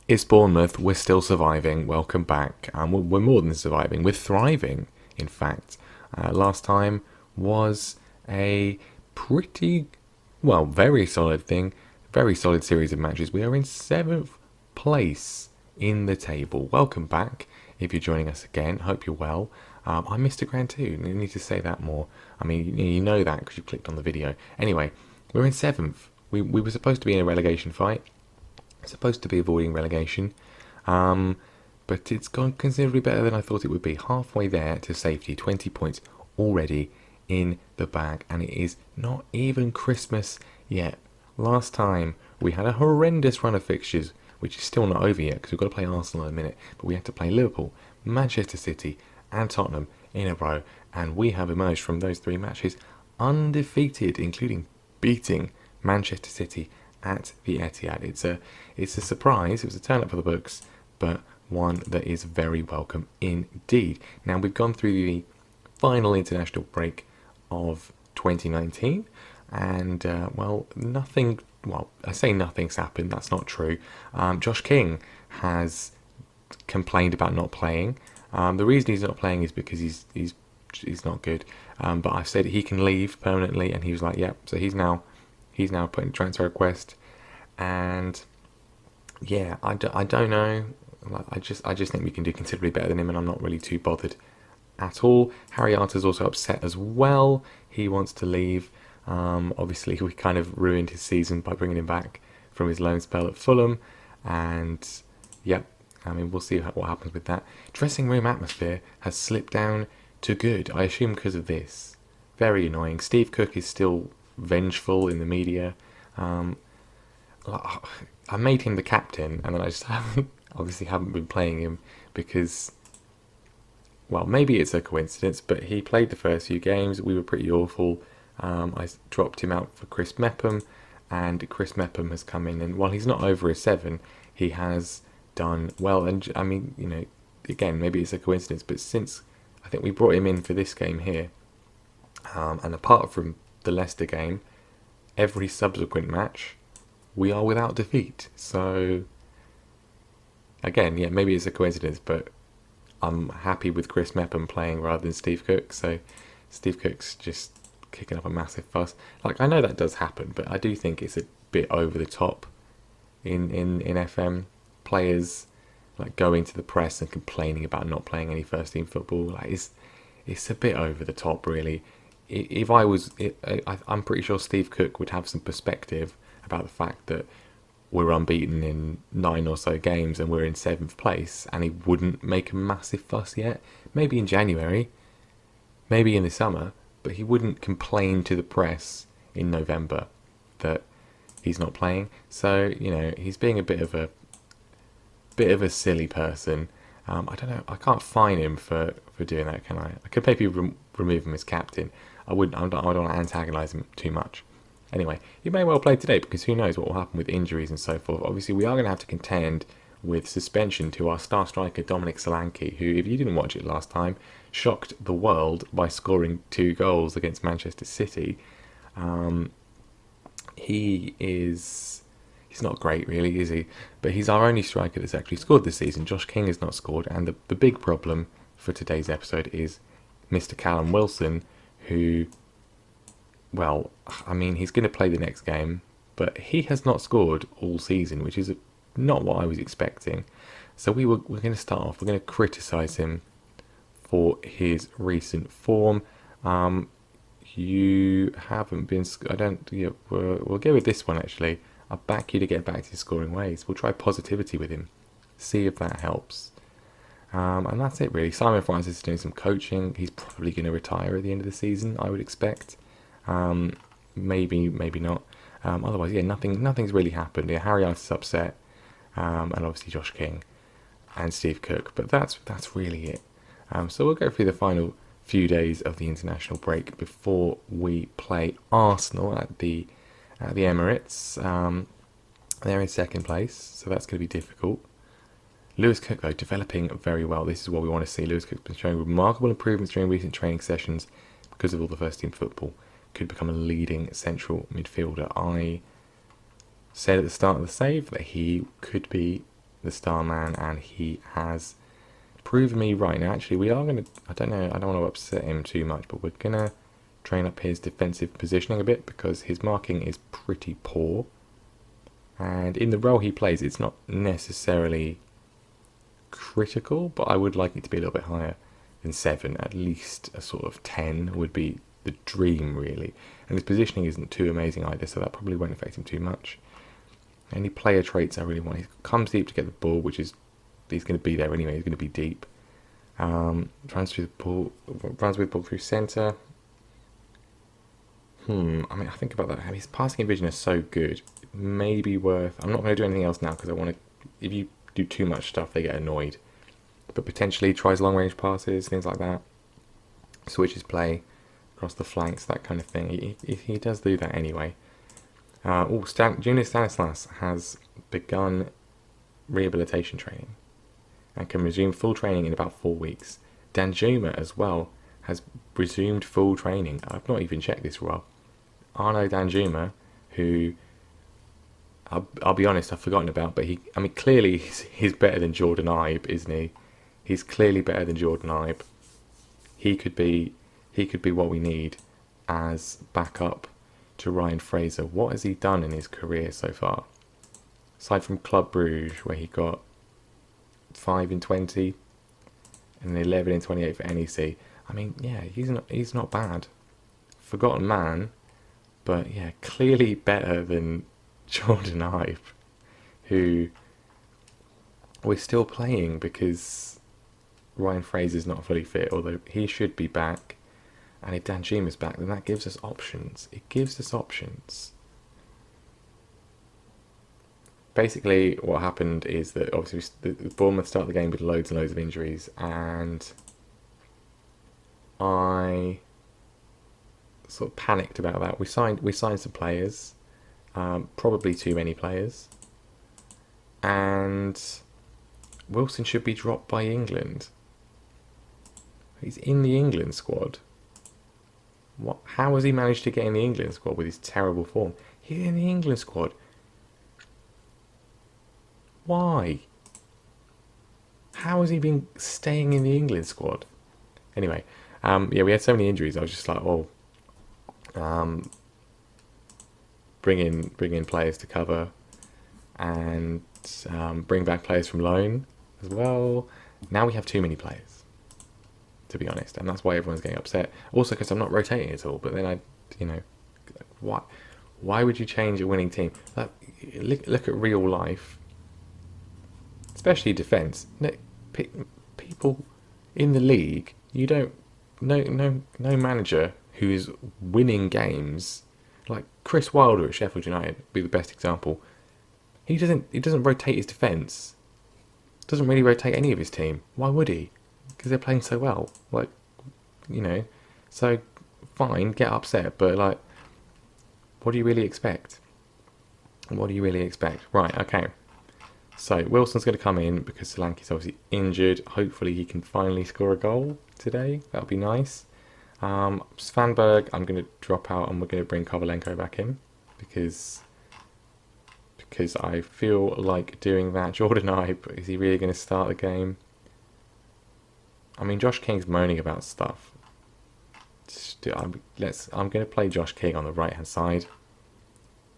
It's Bournemouth. We're still surviving. Welcome back. We're more than surviving. We're thriving, in fact. Last time was a pretty, well, very solid thing. Very solid series of matches. We are in 7th place in the table. Welcome back. If you're joining us again, hope you're well. I'm Mr. Grand too. You need to say that more. I mean, you know that because you clicked on the video. Anyway, we're in 7th. We were supposed to be in a relegation fight. Supposed to be avoiding relegation, but it's gone considerably better than I thought it would be. Halfway there to safety, 20 points already in the bag, and it is not even Christmas yet. Last time we had a horrendous run of fixtures, which is still not over yet because we've got to play Arsenal in a minute, but we had to play Liverpool, Manchester City and Tottenham in a row, and we have emerged from those 3 matches undefeated, including beating Manchester City at the Etihad. It's a surprise. It was a turn up for the books, but one that is very welcome indeed. Now we've gone through the final international break of 2019, and nothing. Well, I say nothing's happened. That's not true. Josh King has complained about not playing. The reason he's not playing is because he's not good. But I've said he can leave permanently, and he was like, "Yep." So he's now putting transfer request, and yeah, I don't know. I just think we can do considerably better than him, and I'm not really too bothered at all. Harry Arter's also upset as well. He wants to leave. Obviously, we kind of ruined his season by bringing him back from his loan spell at Fulham, and yeah, I mean, we'll see what happens with that. Dressing room atmosphere has slipped down to good, I assume because of this. Very annoying. Steve Cook is still vengeful in the media. I made him the captain, and then I just haven't been playing him because, well, maybe it's a coincidence, but he played the first few games. We were pretty awful. I dropped him out for Chris Mepham, and Chris Mepham has come in, and while he's not over a 7, he has done well. And I mean, you know, again, maybe it's a coincidence, but since I think we brought him in for this game here, and apart from the Leicester game, every subsequent match we are without defeat. So again, yeah, maybe it's a coincidence, but I'm happy with Chris Mepham playing rather than Steve Cook. So Steve Cook's just kicking up a massive fuss. Like, I know that does happen, but I do think it's a bit over the top in FM. Players like going to the press and complaining about not playing any first team football. Like, it's a bit over the top, really. If I was, I'm pretty sure Steve Cook would have some perspective about the fact that we're unbeaten in 9 or so games and we're in 7th place, and he wouldn't make a massive fuss yet. Maybe in January, maybe in the summer, but he wouldn't complain to the press in November that he's not playing. So, you know, he's being a bit of a silly person. I don't know. I can't fine him for doing that, can I? I could maybe remove him as captain. I don't want to antagonise him too much. Anyway, he may well play today because who knows what will happen with injuries and so forth. Obviously, we are going to have to contend with suspension to our star striker Dominic Solanke, who, if you didn't watch it last time, shocked the world by scoring 2 goals against Manchester City. He's not great, really, is he? But he's our only striker that's actually scored this season. Josh King has not scored, and the big problem for today's episode is Mr. Callum Wilson, who, well, I mean, he's going to play the next game, but he has not scored all season, which is not what I was expecting. So we're going to start off. We're going to criticise him for his recent form. You haven't been. I don't. Yeah, we'll go with this one actually. I back you to get back to his scoring ways. We'll try positivity with him, see if that helps. And that's it really. Simon Francis is doing some coaching. He's probably going to retire at the end of the season, I would expect. Maybe not. Otherwise, yeah, nothing's really happened. Yeah, Harry Arter's upset, and obviously Josh King and Steve Cook. But that's really it. So we'll go through the final few days of the international break before we play Arsenal at the Emirates. They're in 2nd place, so that's going to be difficult. Lewis Cook, though, developing very well. This is what we want to see. Lewis Cook's been showing remarkable improvements during recent training sessions because of all the first team football. Could become a leading central midfielder. I said at the start of the save that he could be the star man, and he has proven me right. Now, actually, we are going to, I don't want to upset him too much, but we're going to train up his defensive positioning a bit because his marking is pretty poor. And in the role he plays, it's not necessarily critical, but I would like it to be a little bit higher than 7. At least a sort of 10 would be the dream, really. And his positioning isn't too amazing either, so that probably won't affect him too much. Any player traits I really want: he comes deep to get the ball, which is, he's going to be there anyway. He's going to be deep. Runs with ball through centre. I mean, I think about that. His passing and vision is so good. It may be worth. I'm not going to do anything else now because I want to. If you do too much stuff, they get annoyed. But potentially tries long range passes, things like that. Switches play across the flanks, that kind of thing. He does do that anyway. Junior Stanislas has begun rehabilitation training and can resume full training in about 4 weeks. Danjuma as well has resumed full training. I've not even checked this role. Arno Danjuma, who I'll be honest, I've forgotten about, but clearly he's better than Jordan Ibe, isn't he? He's clearly better than Jordan Ibe. He could be what we need as backup to Ryan Fraser. What has he done in his career so far? Aside from Club Brugge, where he got 5 in 20 and 11 in 28 for NEC. I mean, yeah, he's not bad. Forgotten man, but yeah, clearly better than Jordan Ibe, who we're still playing because Ryan Fraser's not fully fit, although he should be back. And if Danjuma's back, then that gives us options. It gives us options. Basically, what happened is that obviously the Bournemouth started the game with loads and loads of injuries, and I sort of panicked about that. We signed some players, probably too many players, and Wilson should be dropped by England. He's in the England squad. How has he managed to get in the England squad with his terrible form? He's in the England squad. Why? How has he been staying in the England squad? Anyway, yeah, we had so many injuries. I was just like, bring in players to cover, and bring back players from loan as well. Now we have too many players, to be honest, and that's why everyone's getting upset. Also, because I'm not rotating at all. But then why would you change a winning team? Look at real life. Especially defence. People in the league, no manager who is winning games, like Chris Wilder at Sheffield United would be the best example. He doesn't rotate his defence. Doesn't really rotate any of his team. Why would he? Because they're playing so well. So fine, get upset, but what do you really expect? What do you really expect? Right, okay. So Wilson's going to come in because Solanke's obviously injured. Hopefully he can finally score a goal today. That'll be nice. Svanberg, I'm going to drop out and we're going to bring Kovalenko back in because I feel like doing that. Jordan Ibe, is he really going to start the game? I mean, Josh King's moaning about stuff. I'm going to play Josh King on the right hand side.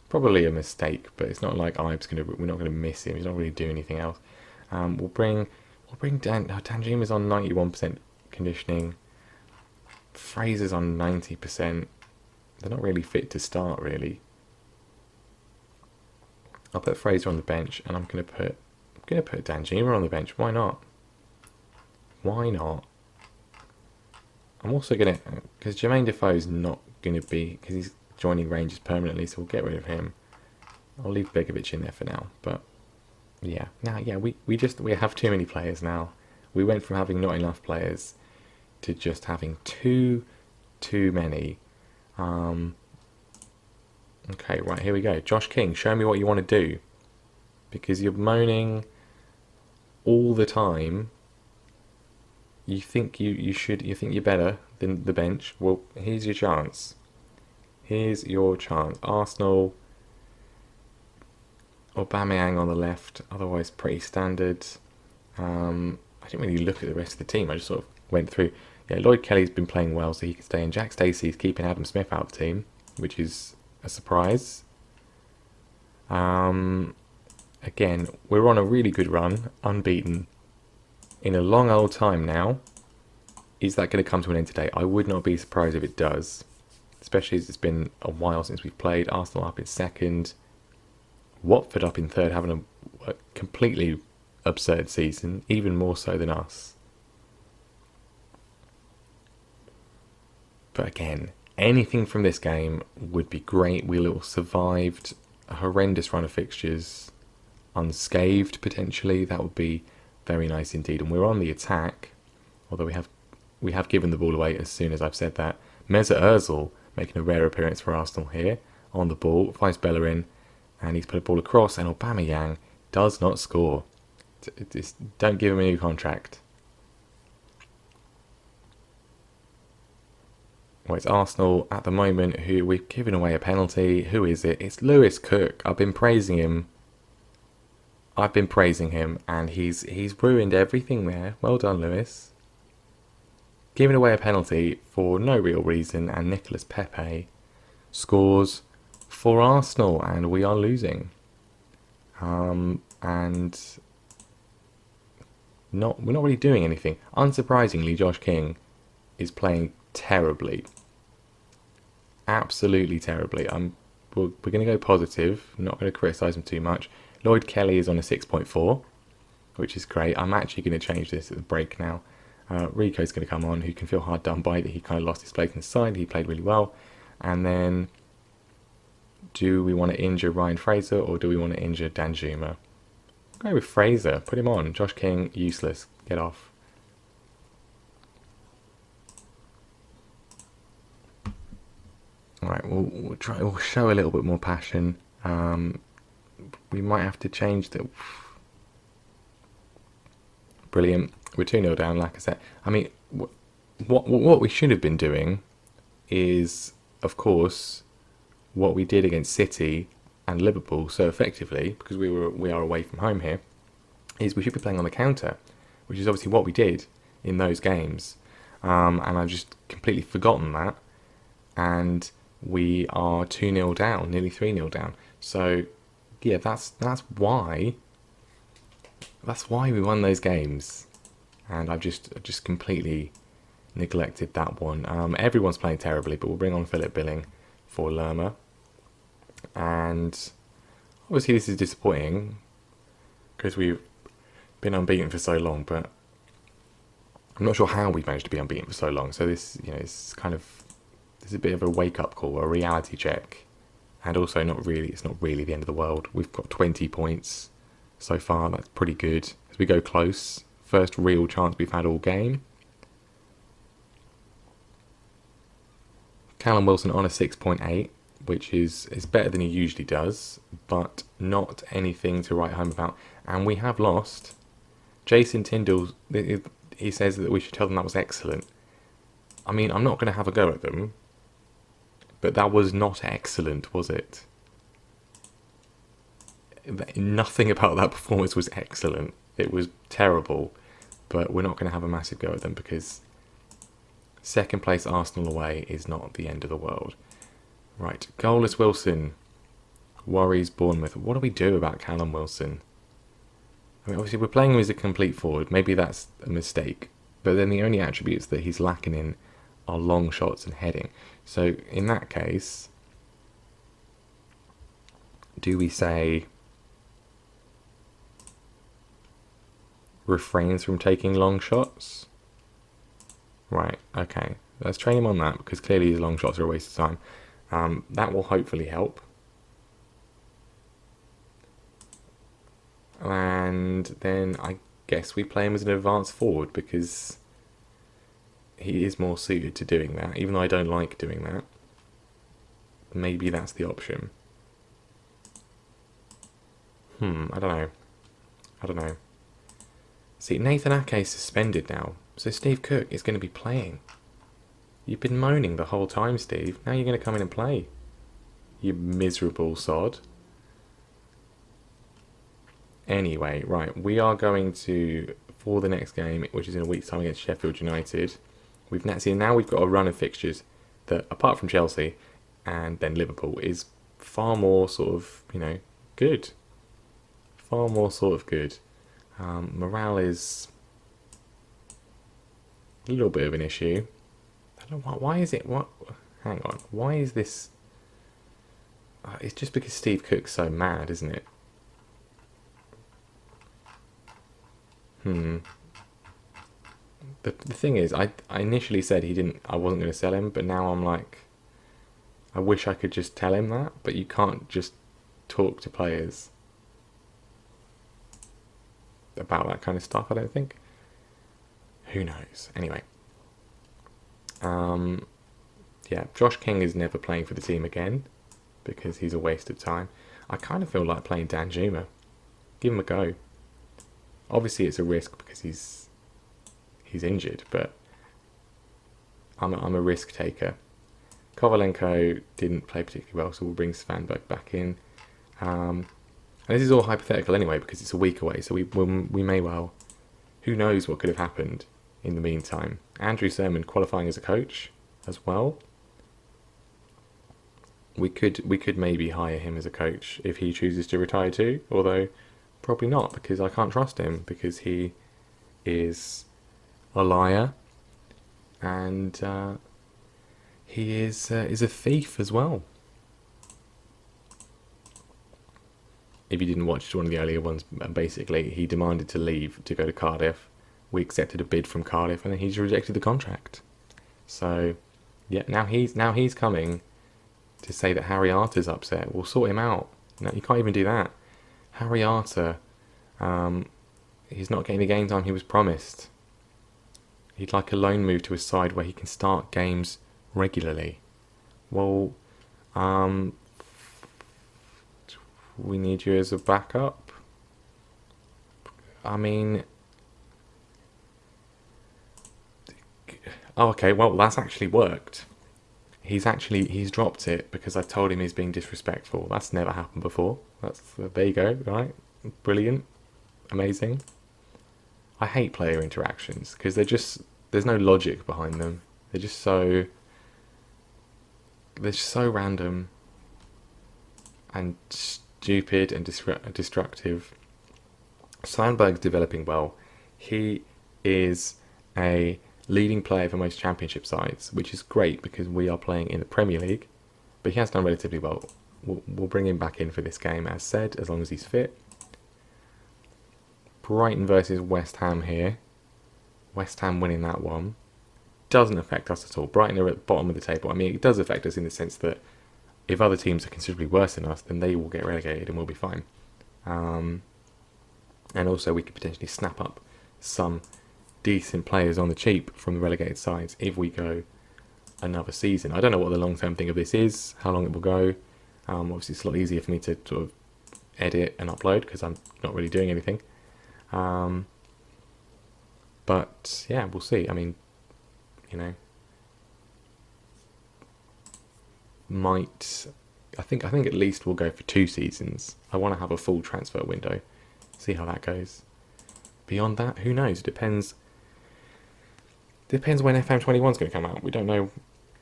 Probably a mistake, but it's not like we're not going to miss him. He's not really doing anything else. We'll bring Danjuma's on 91% conditioning. Fraser's on 90%. They're not really fit to start, really. I'll put Fraser on the bench, and I'm going to put Danjuma on the bench. Why not? Why not? I'm also going to, because Jermaine Defoe's not going to be, because he's joining Rangers permanently, so we'll get rid of him. I'll leave Begovic in there for now, but yeah. We have too many players now. We went from having not enough players to just having too many. Okay, right, here we go. Josh King, show me what you want to do, because you're moaning all the time. You think you think you're better than the bench. Well, here's your chance. Here's your chance. Arsenal Aubameyang on the left, otherwise pretty standard. I didn't really look at the rest of the team. I just sort of went through. Yeah, Lloyd Kelly's been playing well, so he can stay in. Jack Stacey's keeping Adam Smith out of the team, which is a surprise. Again, we're on a really good run, unbeaten in a long old time now. Is that going to come to an end today? I would not be surprised if it does, especially as it's been a while since we've played. Arsenal up in second, Watford up in third, having a completely absurd season, even more so than us. But again, anything from this game would be great. We'll have survived a horrendous run of fixtures unscathed, potentially. That would be very nice indeed. And we're on the attack, although we have given the ball away as soon as I've said that. Mesut Ozil making a rare appearance for Arsenal here on the ball, finds Bellerin, and he's put a ball across, and Aubameyang does not score. Just don't give him a new contract. Well, it's Arsenal at the moment who we've given away a penalty. Who is it? It's Lewis Cook. I've been praising him, and he's ruined everything there. Well done, Lewis. Giving away a penalty for no real reason, and Nicolas Pepe scores for Arsenal, and we are losing. And we're not really doing anything. Unsurprisingly, Josh King is playing terribly. Absolutely terribly. We're going to go positive. I'm not going to criticise him too much. Lloyd Kelly is on a 6.4, which is great. I'm actually going to change this at the break now. Rico's going to come on, who can feel hard done by that he kind of lost his place in the side. He played really well. And then, do we want to injure Ryan Fraser or do we want to injure Danjuma? Go with Fraser. Put him on. Josh King, useless. Get off. Alright, we'll show a little bit more passion. We might have to change the... Brilliant. We're 2-0 down, like I said. I mean, what we should have been doing is, of course, what we did against City and Liverpool so effectively, because we are away from home here, is we should be playing on the counter, which is obviously what we did in those games. And I've just completely forgotten that. And we are 2-0 down, nearly 3-0 down. So, yeah, that's why we won those games. And I've just completely neglected that one. Everyone's playing terribly, but we'll bring on Philip Billing for Lerma. And obviously this is disappointing because we've been unbeaten for so long, but I'm not sure how we've managed to be unbeaten for so long. So this, it's a bit of a wake-up call, a reality check. And also it's not really the end of the world. We've got 20 points so far. That's pretty good. As we go close, first real chance we've had all game. Callum Wilson on a 6.8, which is better than he usually does, but not anything to write home about. And we have lost. Jason Tyndall, he says that we should tell them that was excellent. I mean, I'm not going to have a go at them, but that was not excellent, was it? Nothing about that performance was excellent. It was terrible, but we're not going to have a massive go at them because second place Arsenal away is not the end of the world. Right, goalless Wilson worries Bournemouth. What do we do about Callum Wilson? I mean, obviously we're playing him as a complete forward. Maybe that's a mistake, but then the only attributes that he's lacking in are long shots and heading. So in that case, do we say refrains from taking long shots? Right, okay. Let's train him on that because clearly his long shots are a waste of time. That will hopefully help. And then I guess we play him as an advanced forward because he is more suited to doing that, even though I don't like doing that. Maybe that's the option. I don't know. See, Nathan Ake is suspended now, so Steve Cook is going to be playing. You've been moaning the whole time, Steve. Now you're going to come in and play. You miserable sod. Anyway, right, we are going to, for the next game, which is in a week's time against Sheffield United, now we've got a run of fixtures that, apart from Chelsea and then Liverpool, is far more sort of, good. Far more sort of good. Morale is a little bit of an issue. I don't know why is it, hang on, why is this, it's just because Steve Cook's so mad, isn't it? The thing is, I initially said I wasn't going to sell him, but now I'm like, I wish I could just tell him that, but you can't just talk to players about that kind of stuff, I don't think. Who knows? Anyway. Yeah, Josh King is never playing for the team again because he's a waste of time. I kind of feel like playing Dan Juma. Give him a go. Obviously, it's a risk because he's injured, but I'm a risk taker. Kovalenko didn't play particularly well, so we'll bring Svanberg back in. And this is all hypothetical anyway because it's a week away, so we may well. Who knows what could have happened in the meantime? Andrew Sermon qualifying as a coach as well. We could maybe hire him as a coach if he chooses to retire too, although probably not because I can't trust him because he is a liar and he is a thief as well. If you didn't watch one of the earlier ones, basically he demanded to leave to go to Cardiff. We accepted a bid from Cardiff and then he's rejected the contract. So yeah, now he's coming to say that Harry Arter's upset. We'll sort him out. No, you can't even do that. Harry Arter, he's not getting the game time he was promised. He'd like a loan move to a side where he can start games regularly. Well, we need you as a backup. I mean, oh, okay, well, that's actually worked. He's dropped it because I told him he's being disrespectful. That's never happened before. There you go, right? Brilliant. Amazing. I hate player interactions because there's no logic behind them. They're just so random and stupid and destructive. Sandberg's developing well. He is a leading player for most championship sides, which is great because we are playing in the Premier League, but he has done relatively well. We'll bring him back in for this game, as said, as long as he's fit. Brighton versus West Ham here. West Ham winning that one. Doesn't affect us at all. Brighton are at the bottom of the table. I mean, it does affect us in the sense that if other teams are considerably worse than us, then they will get relegated and we'll be fine. And also we could potentially snap up some decent players on the cheap from the relegated sides if we go another season. I don't know what the long-term thing of this is, how long it will go. Obviously it's a lot easier for me to sort of edit and upload because I'm not really doing anything. But yeah, we'll see. I mean, I think at least we'll go for 2 seasons. I want to have a full transfer window, see how that goes. Beyond that, who knows? Depends when FM21 is going to come out. We don't know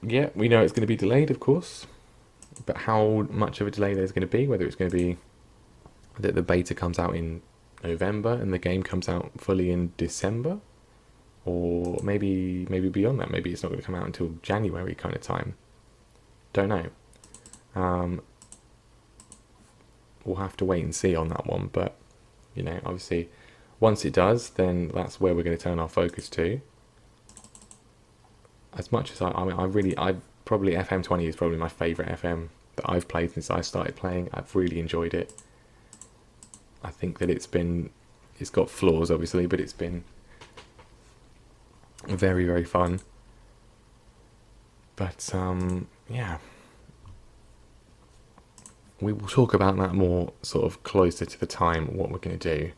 yet. We know it's going to be delayed, of course, but how much of a delay there's going to be, whether it's going to be that the beta comes out in November and the game comes out fully in December, or maybe beyond that. Maybe it's not going to come out until January kind of time. Don't know. We'll have to wait and see on that one, but obviously once it does, then that's where we're going to turn our focus to. As much as I probably FM20 is probably my favourite FM that I've played since I started playing. I've really enjoyed it. I think that it's got flaws obviously, but it's been very, very fun. But yeah, we will talk about that more sort of closer to the time, what we're going to do,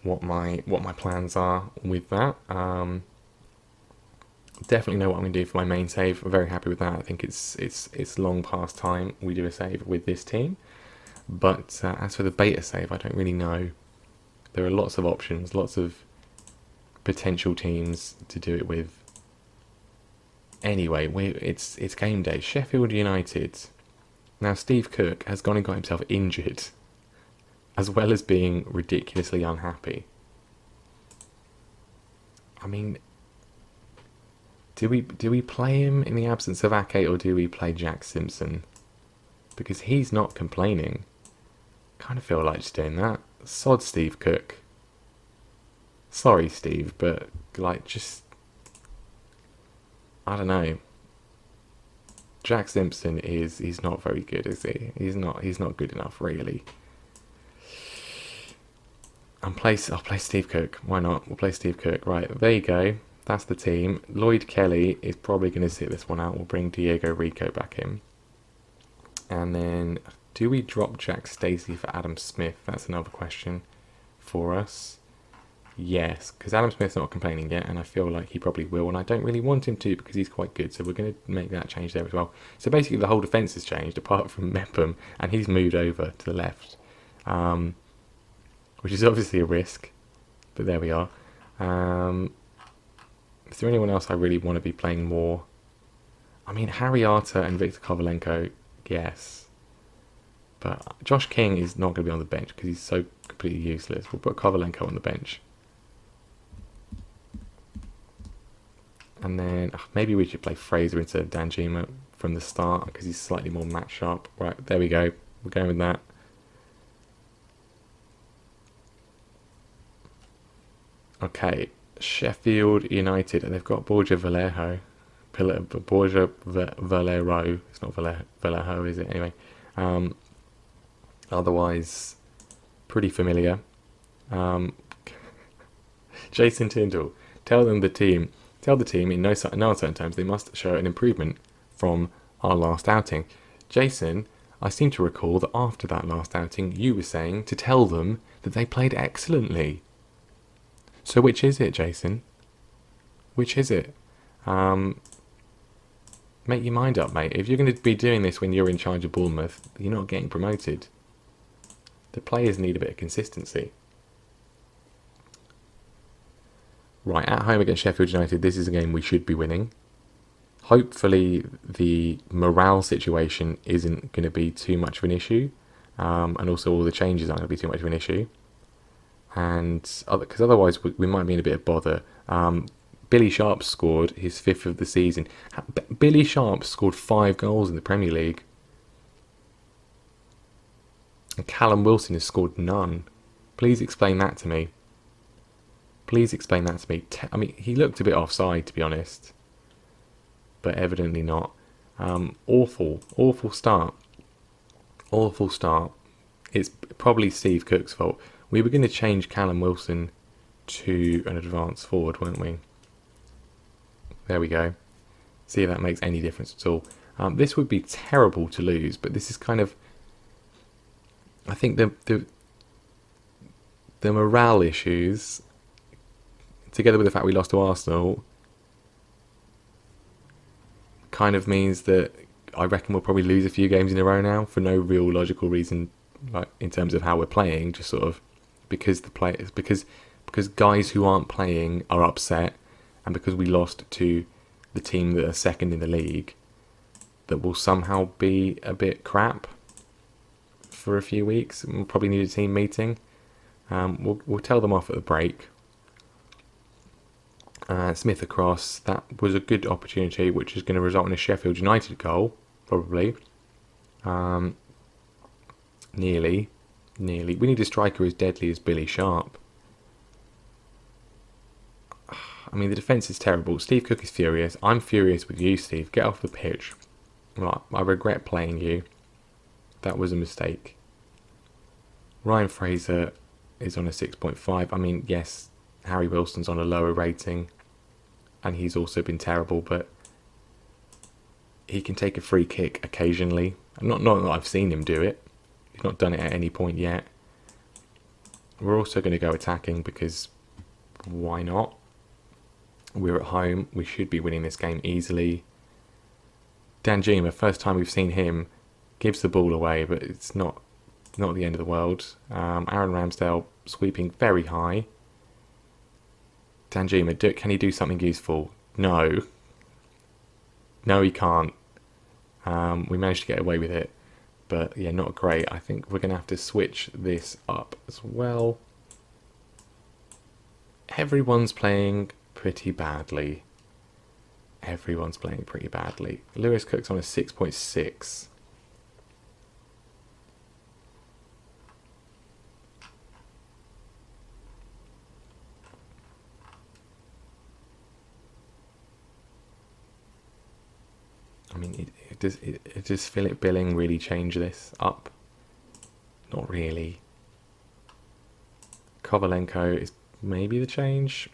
what my plans are with that. Definitely know what I'm going to do for my main save. I'm very happy with that. I think it's long past time we do a save with this team. But as for the beta save, I don't really know There are lots of options, lots of potential teams to do it with. Anyway, it's game day. Sheffield United. Now, Steve Cook has gone and got himself injured, as well as being ridiculously unhappy. I mean, do we play him in the absence of Ake, or do we play Jack Simpson? Because he's not complaining. Kind of feel like just doing that. Sod Steve Cook. Sorry, Steve, but like just, I don't know. Jack Simpson he's not very good, is he? He's not good enough, really. I'll play Steve Cook. Why not? We'll play Steve Cook. Right, there you go. That's the team. Lloyd Kelly is probably going to sit this one out. We'll bring Diego Rico back in. And then, do we drop Jack Stacey for Adam Smith? That's another question for us. Yes, because Adam Smith's not complaining yet, and I feel like he probably will, and I don't really want him to because he's quite good, so we're going to make that change there as well. So basically the whole defence has changed, apart from Mepham, and he's moved over to the left, which is obviously a risk, but there we are. Is there anyone else I really want to be playing more? I mean, Harry Arter and Victor Kovalenko, yes. But Josh King is not going to be on the bench because he's so completely useless. We'll put Kovalenko on the bench. And then maybe we should play Fraser instead of Danjuma from the start because he's slightly more match sharp. Right, there we go. We're going with that. Okay, Sheffield United. And they've got Borja Vallejo. Borja Valero. It's not Vallejo, is it? Anyway. Otherwise, pretty familiar. Jason Tyndall. Tell the team in no uncertain terms they must show an improvement from our last outing. Jason, I seem to recall that after that last outing you were saying to tell them that they played excellently. So which is it, Jason? Which is it? Make your mind up, mate. If you're going to be doing this when you're in charge of Bournemouth, you're not getting promoted. The players need a bit of consistency. Right, at home against Sheffield United, this is a game we should be winning. Hopefully the morale situation isn't going to be too much of an issue. And also all the changes aren't going to be too much of an issue. And because otherwise we might be in a bit of bother. Billy Sharp scored his 5th of the season. Billy Sharp scored 5 goals in the Premier League. And Callum Wilson has scored none. Please explain that to me. Please explain that to me. I mean, he looked a bit offside, to be honest. But evidently not. Awful start. Awful start. It's probably Steve Cook's fault. We were going to change Callum Wilson to an advanced forward, weren't we? There we go. See if that makes any difference at all. This would be terrible to lose, but this is kind of... I think the morale issues, together with the fact we lost to Arsenal, kind of means that I reckon we'll probably lose a few games in a row now for no real logical reason, like in terms of how we're playing, just sort of because the players, because guys who aren't playing are upset, and because we lost to the team that are second in the league, that will somehow be a bit crap for a few weeks. We'll probably need a team meeting. We'll tell them off at the break. Smith across. That was a good opportunity, which is going to result in a Sheffield United goal, probably. Nearly. We need a striker as deadly as Billy Sharp. I mean, the defence is terrible. Steve Cook is furious. I'm furious with you, Steve. Get off the pitch. Right, I regret playing you. That was a mistake. Ryan Fraser is on a 6.5. I mean, yes, Harry Wilson's on a lower rating, and he's also been terrible, but he can take a free kick occasionally. Not that I've seen him do it. He's not done it at any point yet. We're also going to go attacking because why not? We're at home. We should be winning this game easily. Danjuma, first time we've seen him, gives the ball away, but it's not not the end of the world. Aaron Ramsdale sweeping very high. Danjuma, can he do something useful? No. No, he can't. We managed to get away with it. But yeah, not great. I think we're going to have to switch this up as well. Everyone's playing pretty badly. Everyone's playing pretty badly. Lewis Cook's on a 6.6. I mean, does Philip Billing really change this up? Not really. Kovalenko is maybe the change.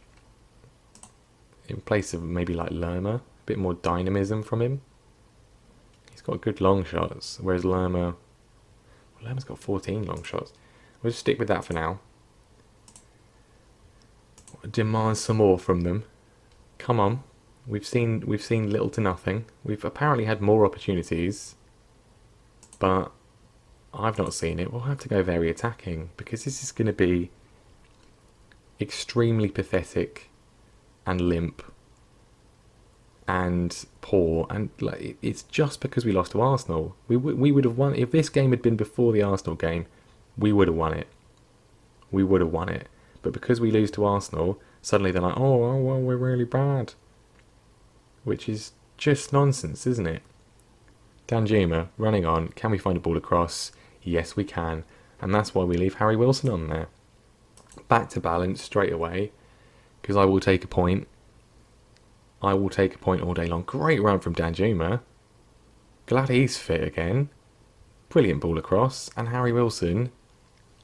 In place of maybe like Lerma. A bit more dynamism from him. He's got good long shots, whereas Lerma's got 14 long shots. We'll just stick with that for now. Demand some more from them. Come on. We've seen little to nothing. We've apparently had more opportunities, but I've not seen it. We'll have to go very attacking because this is going to be extremely pathetic and limp and poor. And like, it's just because we lost to Arsenal. We would have won if this game had been before the Arsenal game. We would have won it. We would have won it. But because we lose to Arsenal, suddenly they're like, oh well, we're really bad. Which is just nonsense, isn't it? Danjuma running on. Can we find a ball across? Yes, we can. And that's why we leave Harry Wilson on there. Back to balance straight away. Because I will take a point. I will take a point all day long. Great run from Danjuma. Glad he's fit again. Brilliant ball across. And Harry Wilson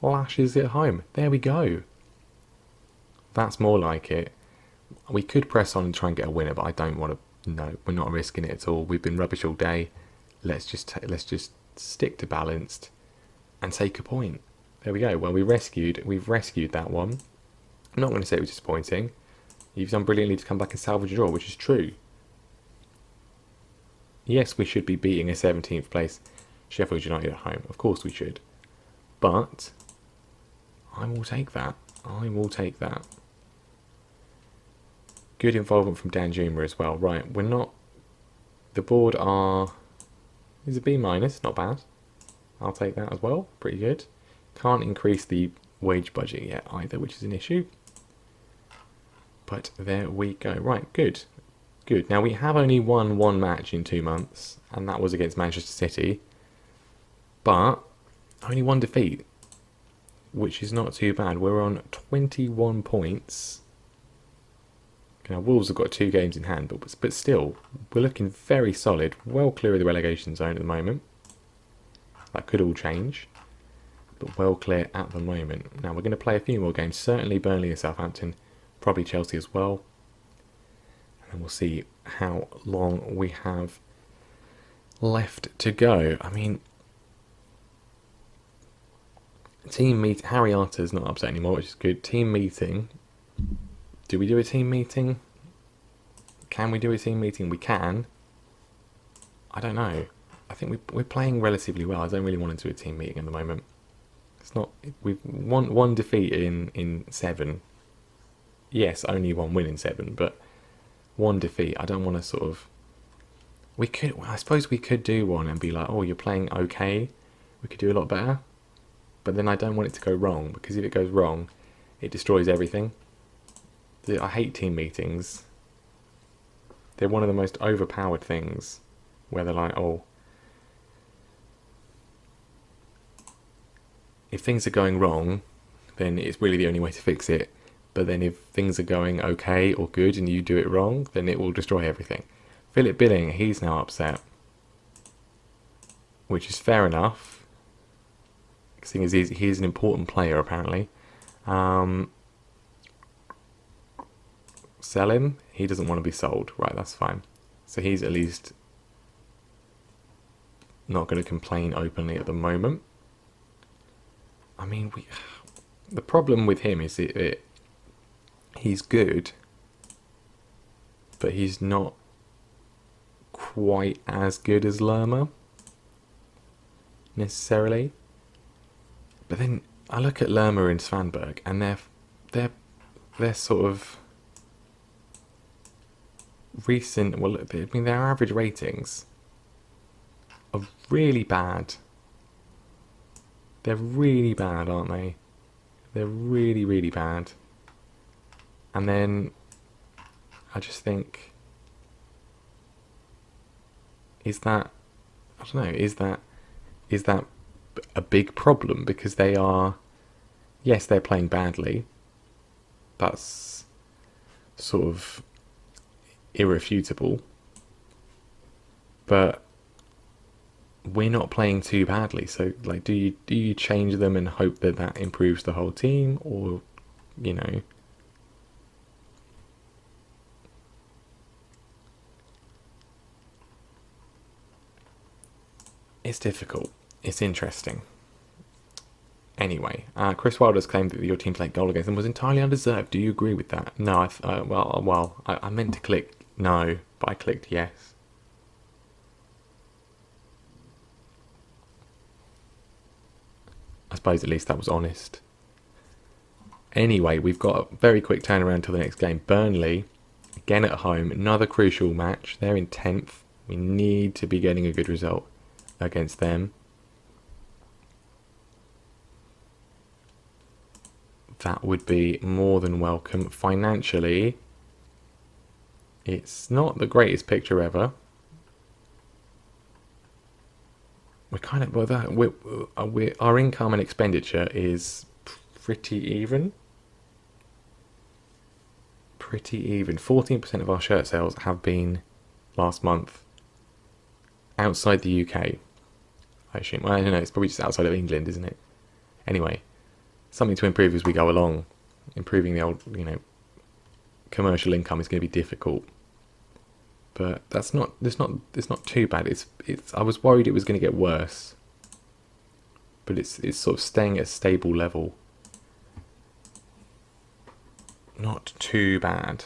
lashes it home. There we go. That's more like it. We could press on and try and get a winner, but I don't want to. No, we're not risking it at all. We've been rubbish all day. Let's just stick to balanced and take a point. There we go. Well, we've rescued that one. I'm not going to say it was disappointing. You've done brilliantly to come back and salvage a draw, which is true. Yes, we should be beating a 17th place Sheffield United at home. Of course we should. But I will take that. I will take that. Good involvement from Danjuma as well. Right, we're not... The board is a B-, not bad. I'll take that as well. Pretty good. Can't increase the wage budget yet either, which is an issue. But there we go. Right, good. Good. Now, we have only won one match in 2 months, and that was against Manchester City. But only one defeat, which is not too bad. We're on 21 points. Now, Wolves have got 2 games in hand, but still, we're looking very solid. Well clear of the relegation zone at the moment. That could all change, but well clear at the moment. Now, we're going to play a few more games. Certainly Burnley and Southampton, probably Chelsea as well. And then we'll see how long we have left to go. I mean, Harry Arter's not upset anymore, which is good. Team meeting. Do we do a team meeting? Can we do a team meeting? We can. I don't know. I think we're playing relatively well. I don't really want to do a team meeting at the moment. It's not. We've one defeat in 7. Yes, only one win in 7, but one defeat. I don't want to sort of. We could. I suppose we could do one and be like, oh, you're playing okay. We could do a lot better. But then I don't want it to go wrong, because if it goes wrong, it destroys everything. I hate team meetings. They're one of the most overpowered things, where they're like, oh, if things are going wrong, then it's really the only way to fix it. But then if things are going okay or good and you do it wrong, then it will destroy everything. Philip Billing, he's now upset, which is fair enough, seeing as he's an important player apparently. Sell him. He doesn't want to be sold. Right, that's fine. So he's at least not going to complain openly at the moment. I mean, the problem with him is he's good, but he's not quite as good as Lerma necessarily. But then I look at Lerma and Svanberg, and they're sort of recent. Well, I mean, their average ratings are really bad. They're really bad, aren't they? They're really, really bad. And then I just think, is that, I don't know, is that a big problem? Because they are, yes, they're playing badly. That's sort of irrefutable. But we're not playing too badly. So, like, do you change them and hope that that improves the whole team, or, you know? It's difficult. It's interesting. Anyway, Chris Wilder's claimed that your team's late goal against them was entirely undeserved. Do you agree with that? No, I meant to click no, but I clicked yes. I suppose at least that was honest. Anyway, we've got a very quick turnaround to the next game. Burnley, again at home, another crucial match. They're in 10th. We need to be getting a good result against them. That would be more than welcome. Financially, it's not the greatest picture ever. We're kind of, well, our income and expenditure is pretty even. Pretty even. 14% of our shirt sales have been last month outside the UK. I assume. Well, I don't know. It's probably just outside of England, isn't it? Anyway, something to improve as we go along. Improving the old, commercial income is going to be difficult. But it's not too bad. It's. I was worried it was going to get worse, but it's sort of staying at a stable level. Not too bad.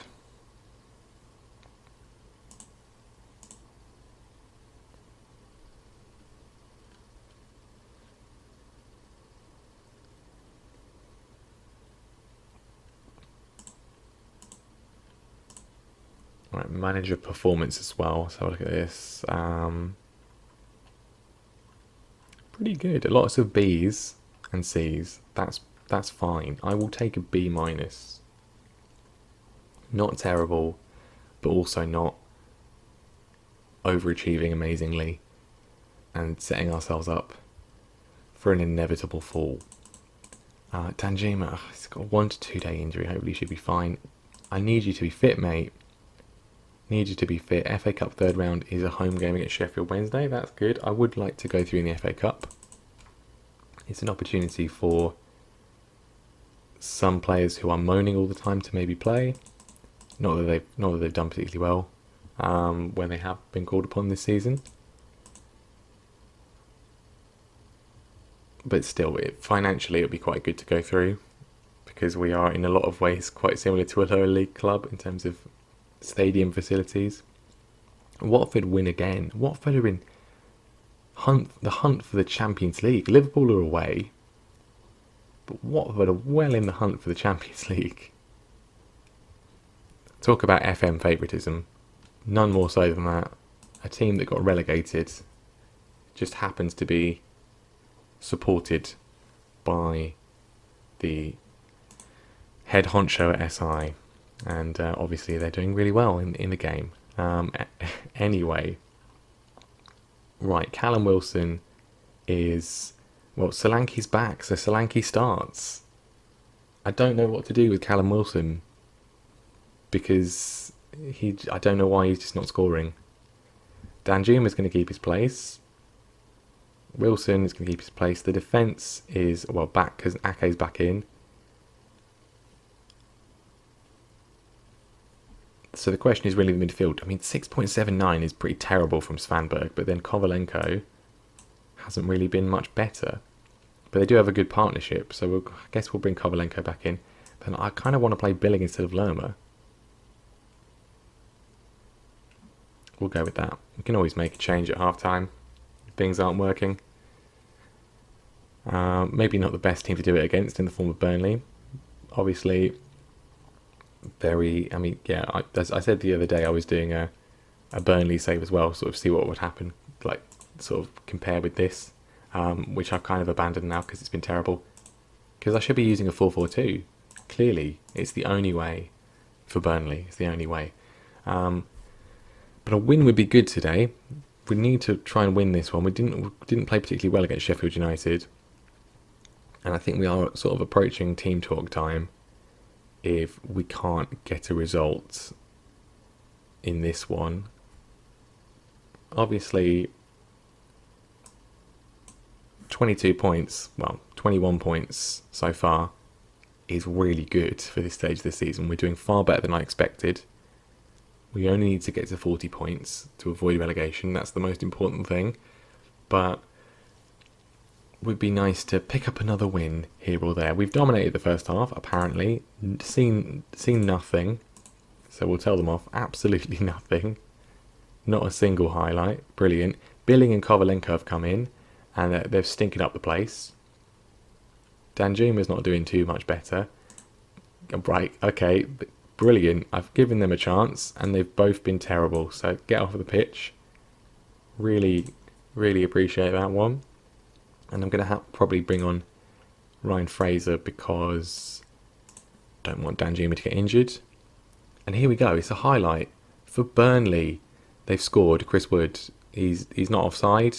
Right, manager performance as well. So look at this. Pretty good. Lots of B's and C's. That's fine. I will take a B minus. Not terrible, but also not overachieving amazingly and setting ourselves up for an inevitable fall. Danjuma, he's got a 1 to 2 day injury. Hopefully, he should be fine. I need you to be fit, mate. Need you to be fit. FA Cup third round is a home game against Sheffield Wednesday. That's good. I would like to go through in the FA Cup. It's an opportunity for some players who are moaning all the time to maybe play. Not that they've done particularly well when they have been called upon this season. But still, financially, it would be quite good to go through, because we are in a lot of ways quite similar to a lower league club in terms of stadium facilities. Watford win again. Watford are in the hunt for the Champions League. Liverpool are away, but Watford are well in the hunt for the Champions League. Talk about FM favouritism. None more so than that. A team that got relegated just happens to be supported by the head honcho at SI. And obviously they're doing really well in the game. Anyway, right, Callum Wilson is... Well, Solanke's back, so Solanke starts. I don't know what to do with Callum Wilson, because I don't know why he's just not scoring. Danjuma's going to keep his place. Wilson is going to keep his place. The defence is, back, because Ake's back in. So the question is really the midfield. I mean, 6.79 is pretty terrible from Svanberg, but then Kovalenko hasn't really been much better. But they do have a good partnership, so I guess we'll bring Kovalenko back in. Then I kind of want to play Billing instead of Lerma. We'll go with that. We can always make a change at half-time if things aren't working. Maybe not the best team to do it against in the form of Burnley. Obviously, as I said the other day, I was doing a Burnley save as well, sort of see what would happen, like sort of compare with this, which I've kind of abandoned now because it's been terrible. Because I should be using a 4-4-2. Clearly, it's the only way for Burnley. It's the only way. But a win would be good today. We need to try and win this one. We didn't play particularly well against Sheffield United, and I think we are sort of approaching team talk time if we can't get a result in this one. Obviously, 22 points, well, 21 points so far is really good for this stage of the season. We're doing far better than I expected. We only need to get to 40 points to avoid relegation. That's the most important thing. But it would be nice to pick up another win here or there. We've dominated the first half, apparently. Seen nothing. So we'll tell them off. Absolutely nothing. Not a single highlight. Brilliant. Billing and Kovalenko have come in, and they're stinking up the place. Danjuma's not doing too much better. Right, okay, brilliant. I've given them a chance, and they've both been terrible. So get off of the pitch. Really, really appreciate that one. And I'm going to probably bring on Ryan Fraser because I don't want Danjuma to get injured. And here we go. It's a highlight for Burnley. They've scored. Chris Wood. He's not offside.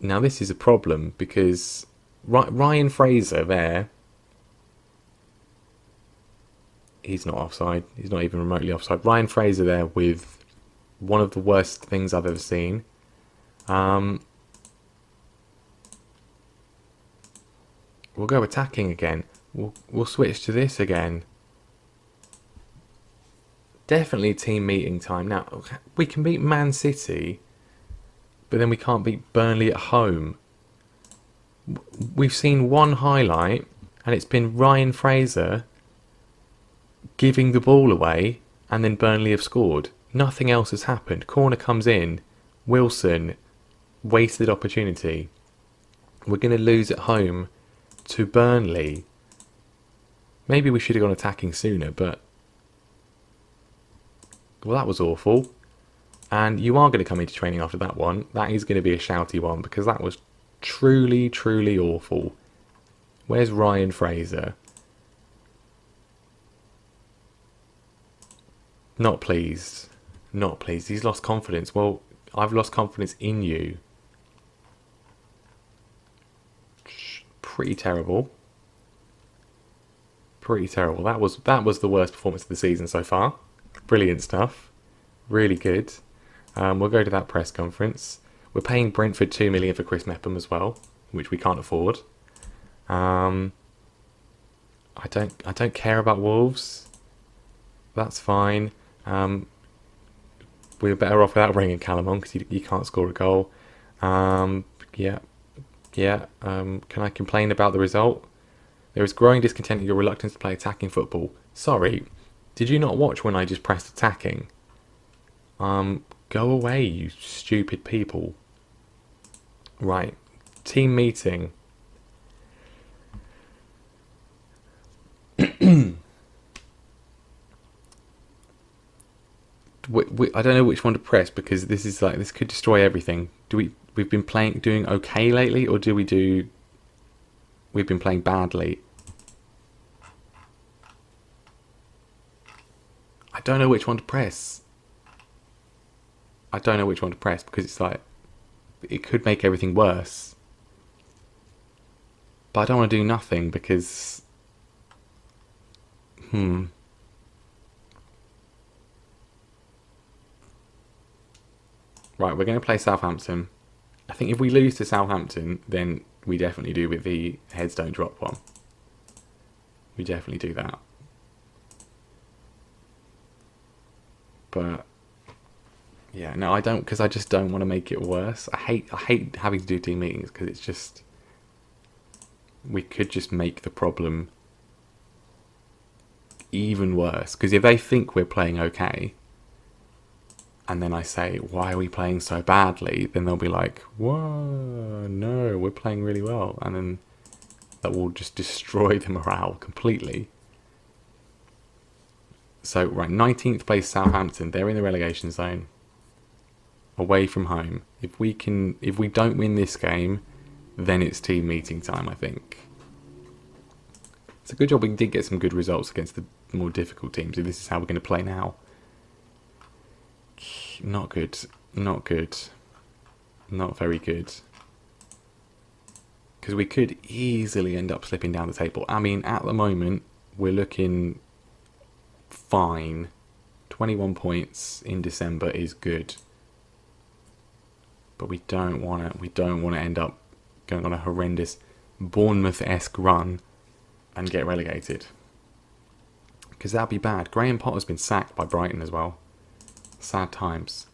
Now this is a problem because Ryan Fraser there. He's not offside. He's not even remotely offside. Ryan Fraser there with one of the worst things I've ever seen. We'll go attacking again. We'll switch to this again. Definitely team meeting time. Now, we can beat Man City, but then we can't beat Burnley at home. We've seen one highlight, and it's been Ryan Fraser giving the ball away, and then Burnley have scored. Nothing else has happened. Corner comes in. Wilson, wasted opportunity. We're going to lose at home to Burnley. Maybe we should have gone attacking sooner, but... well, that was awful. And you are going to come into training after that one. That is going to be a shouty one, because that was truly, truly awful. Where's Ryan Fraser? Not pleased. Not pleased. He's lost confidence. Well, I've lost confidence in you. Pretty terrible. Pretty terrible. That was the worst performance of the season so far. Brilliant stuff. Really good. We'll go to that press conference. We're paying Brentford 2 million for Chris Mepham as well, which we can't afford. I don't care about Wolves. That's fine. We're better off without bringing Callum on because he can't score a goal. Yeah. Can I complain about the result? There is growing discontent in your reluctance to play attacking football. Sorry, did you not watch when I just pressed attacking? Go away, you stupid people. Right, team meeting. I don't know which one to press because this could destroy everything. We've been doing okay lately, or we've been playing badly? I don't know which one to press. I don't know which one to press because it's like it could make everything worse. But I don't want to do nothing because Right, we're going to play Southampton. I think if we lose to Southampton, then we definitely do with the heads don't drop one. We definitely do that. But yeah, no, I don't, because I just don't want to make it worse. I hate having to do team meetings because it's just, we could just make the problem even worse. Because if they think we're playing okay, and then I say, why are we playing so badly? Then they'll be like, whoa, no, we're playing really well. And then that will just destroy the morale completely. So, right, 19th place Southampton. They're in the relegation zone. Away from home. If we don't win this game, then it's team meeting time, I think. It's a good job we did get some good results against the more difficult teams. If this is how we're going to play now. Not good. Not good. Not very good. Because we could easily end up slipping down the table. I mean, at the moment, we're looking fine. 21 points in December is good. But we don't want to end up going on a horrendous Bournemouth-esque run and get relegated. Because that'd be bad. Graham Potter's been sacked by Brighton as well. Sad times.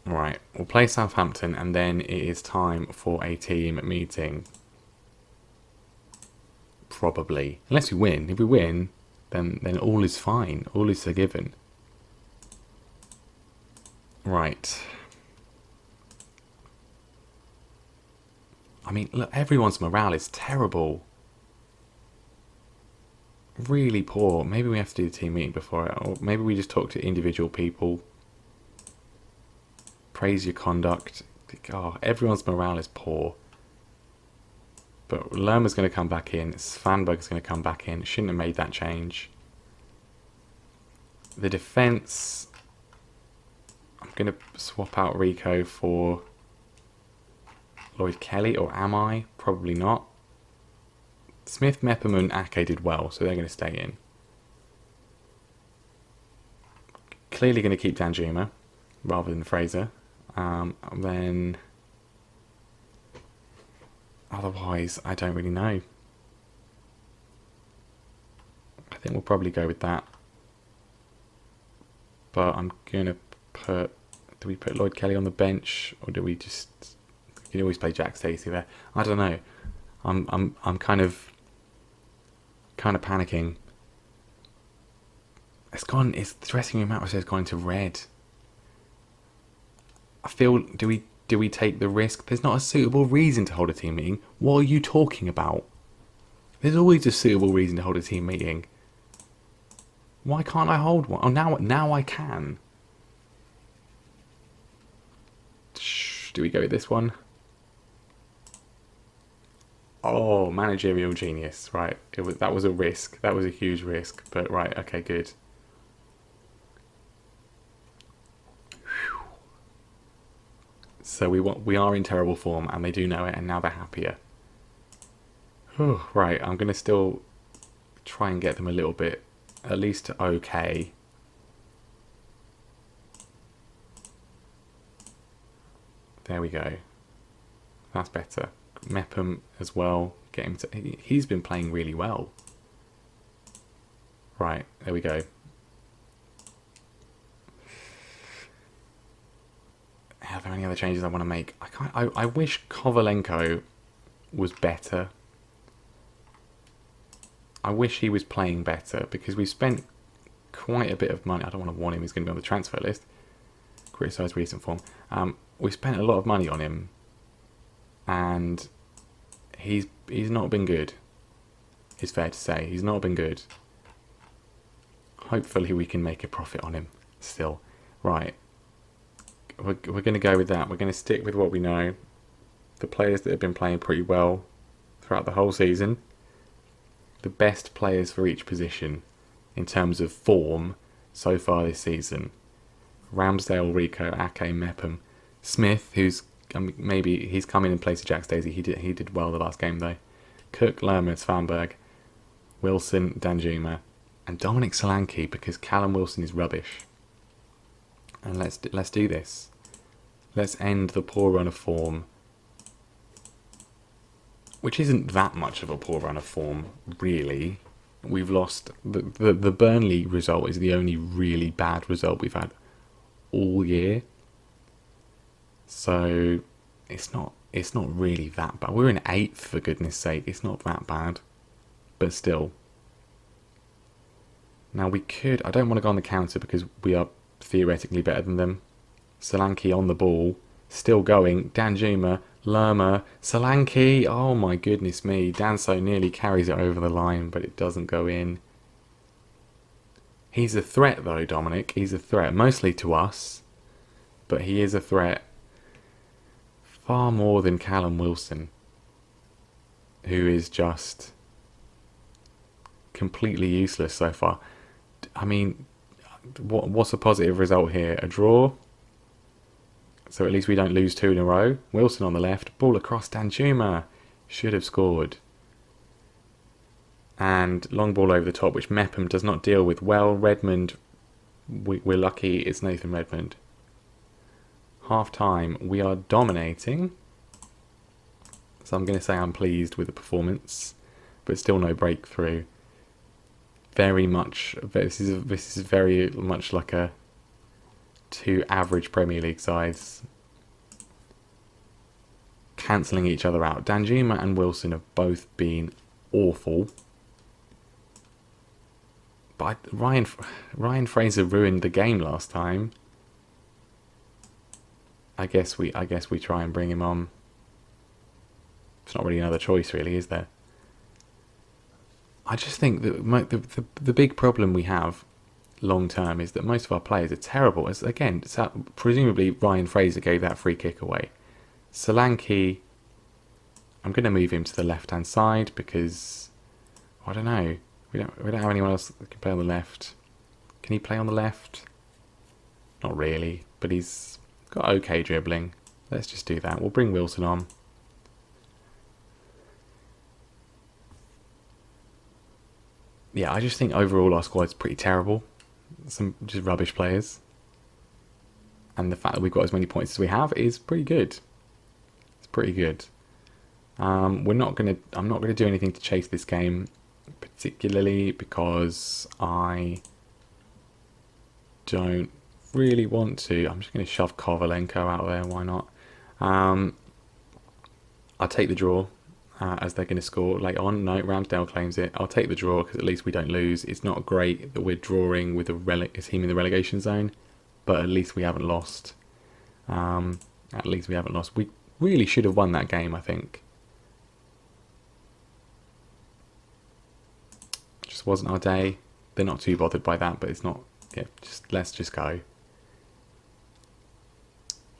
Right, we'll play Southampton and then it is time for a team meeting. Probably. Unless we win. If we win, then all is fine. All is forgiven. Right. I mean, look, everyone's morale is terrible. Really poor. Maybe we have to do the team meeting before it, or maybe we just talk to individual people. Praise your conduct. Oh, everyone's morale is poor. But Lerma's going to come back in. Svanberg's going to come back in. Shouldn't have made that change. The defence... I'm going to swap out Rico for Lloyd Kelly, or am I? Probably not. Smith, Mepham and Ake did well, so they're going to stay in. Clearly going to keep Danjuma rather than Fraser. Then... Otherwise, I don't really know. I think we'll probably go with that. But I'm going to put... Do we put Lloyd Kelly on the bench? Or do we just... You can always play Jack Stacey there. I don't know. I'm kind of panicking. It's gone... It's the dressing room atmosphere has gone into red. I feel... Do we take the risk? There's not a suitable reason to hold a team meeting. What are you talking about? There's always a suitable reason to hold a team meeting. Why can't I hold one? Oh, now I can. Do we go with this one? Oh, managerial genius. Right. That was a risk. That was a huge risk. But right, okay, good. So we are in terrible form, and they do know it, and now they're happier. Right, I'm going to still try and get them a little bit, at least okay. There we go. That's better. Mepham as well. Get him to. He's been playing really well. Right, there we go. Are there any other changes I want to make? I wish Kovalenko was better. I wish he was playing better, because we spent quite a bit of money. I don't want to warn him he's going to be on the transfer list. Criticise recent form. We spent a lot of money on him, and he's not been good. It's fair to say he's not been good. Hopefully we can make a profit on him still. Right. We're going to go with that. We're going to stick with what we know. The players that have been playing pretty well throughout the whole season. The best players for each position in terms of form so far this season. Ramsdale, Rico, Ake, Mepham, Smith, who's maybe he's come in place of Jack Stacey. He did well the last game though. Cook, Lerma, Svanberg, Wilson, Danjuma, and Dominic Solanke, because Callum Wilson is rubbish. And let's do this. Let's end the poor run of form, which isn't that much of a poor run of form, really. We've lost... The Burnley result is the only really bad result we've had all year. So it's not really that bad. We're in 8th, for goodness sake. It's not that bad. But still. Now we could... I don't want to go on the counter because we are theoretically better than them. Solanke on the ball. Still going. Danjuma. Lerma. Solanke. Oh my goodness me. Danso nearly carries it over the line, but it doesn't go in. He's a threat though, Dominic. He's a threat. Mostly to us. But he is a threat. Far more than Callum Wilson. Who is just... completely useless so far. I mean, what's a positive result here? A draw? So at least we don't lose 2 in a row. Wilson on the left. Ball across Danjuma. Should have scored. And long ball over the top, which Mepham does not deal with well. Redmond, we're lucky it's Nathan Redmond. Half time, we are dominating. So I'm going to say I'm pleased with the performance. But still no breakthrough. Very much, this is very much like a 2 average Premier League sides cancelling each other out. Danjuma and Wilson have both been awful. But Ryan Fraser ruined the game last time. I guess we try and bring him on. It's not really another choice, really, is there? I just think that the big problem we have long term is that most of our players are terrible. As again, presumably Ryan Fraser gave that free kick away. Solanke, I'm going to move him to the left hand side because I don't know. We don't have anyone else that can play on the left. Can he play on the left? Not really, but he's got okay dribbling. Let's just do that. We'll bring Wilson on. Yeah, I just think overall our squad's pretty terrible. Some just rubbish players. And the fact that we've got as many points as we have is pretty good. It's pretty good. I'm not gonna do anything to chase this game, particularly because I don't really want to. I'm just gonna shove Kovalenko out there. Why not? I'll take the draw. As they're going to score later on. No, Ramsdale claims it. I'll take the draw because at least we don't lose. It's not great that we're drawing with a team in the relegation zone, but at least we haven't lost. At least we haven't lost. We really should have won that game, I think. Just wasn't our day. They're not too bothered by that, but it's not... Yeah, let's just go.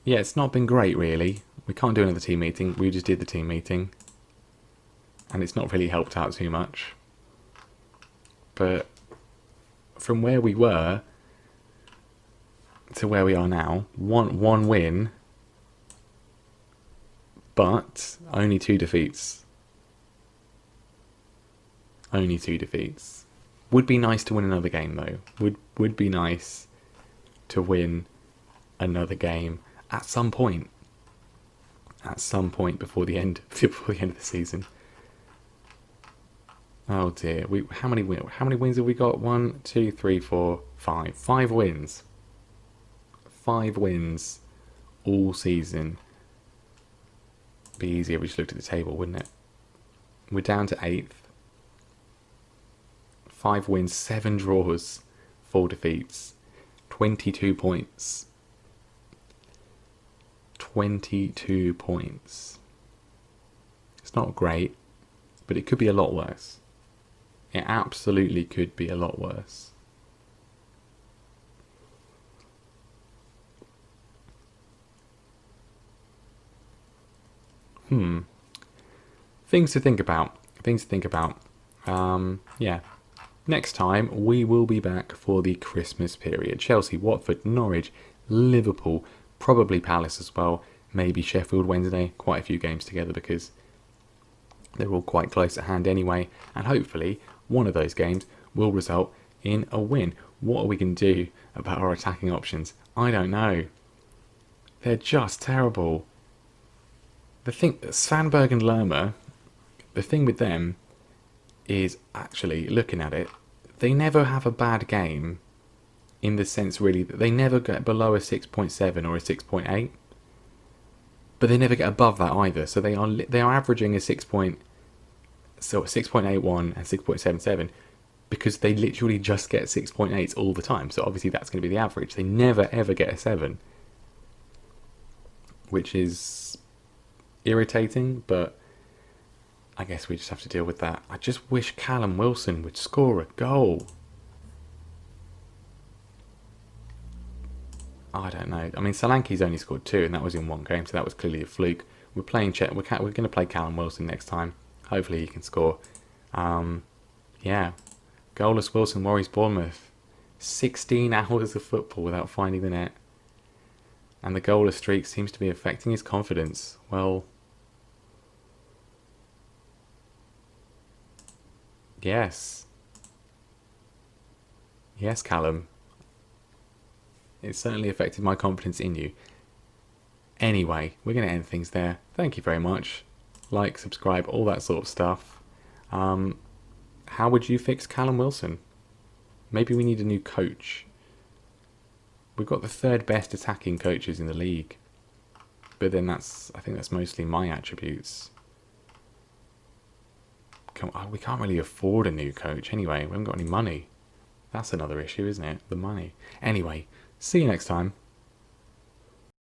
Yeah, it's not been great, really. We can't do another team meeting. We just did the team meeting. And it's not really helped out too much. But from where we were to where we are now, one win, but only 2 defeats. Only 2 defeats. Would be nice to win another game though. Would be nice to win another game at some point. At some point before the end of the season. Oh dear. How many wins have we got? 1, 2, 3, 4, 5. 5 wins. 5 wins all season. Be easier if we just looked at the table, wouldn't it? We're down to 8th. 5 wins, 7 draws, 4 defeats. 22 points. 22 points. It's not great, but it could be a lot worse. It absolutely could be a lot worse. Things to think about. Yeah. Next time, we will be back for the Christmas period. Chelsea, Watford, Norwich, Liverpool, probably Palace as well. Maybe Sheffield Wednesday. Quite a few games together because they're all quite close at hand anyway. And hopefully, one of those games will result in a win. What are we going to do about our attacking options? I don't know. They're just terrible. The thing, Svanberg and Lerma, the thing with them is actually, looking at it, they never have a bad game in the sense really that they never get below a 6.7 or a 6.8. but they never get above that either. So they are averaging a 6.81 and 6.77 because they literally just get 6.8 all the time. So obviously that's going to be the average. They never ever get a 7, which is irritating, but I guess we just have to deal with that. I just wish Callum Wilson would score a goal. I don't know. I mean, Solanke's only scored 2, and that was in one game, so that was clearly a fluke. We're playing We're going to play Callum Wilson next time. Hopefully he can score. Yeah. Goalless Wilson worries Bournemouth. 16 hours of football without finding the net. And the goalless streak seems to be affecting his confidence. Well, yes. Yes, Callum. It certainly affected my confidence in you. Anyway, we're going to end things there. Thank you very much. Like, subscribe, all that sort of stuff. How would you fix Callum Wilson? Maybe we need a new coach. We've got the 3rd best attacking coaches in the league. But then I think that's mostly my attributes. We can't really afford a new coach anyway. We haven't got any money. That's another issue, isn't it? The money. Anyway, see you next time.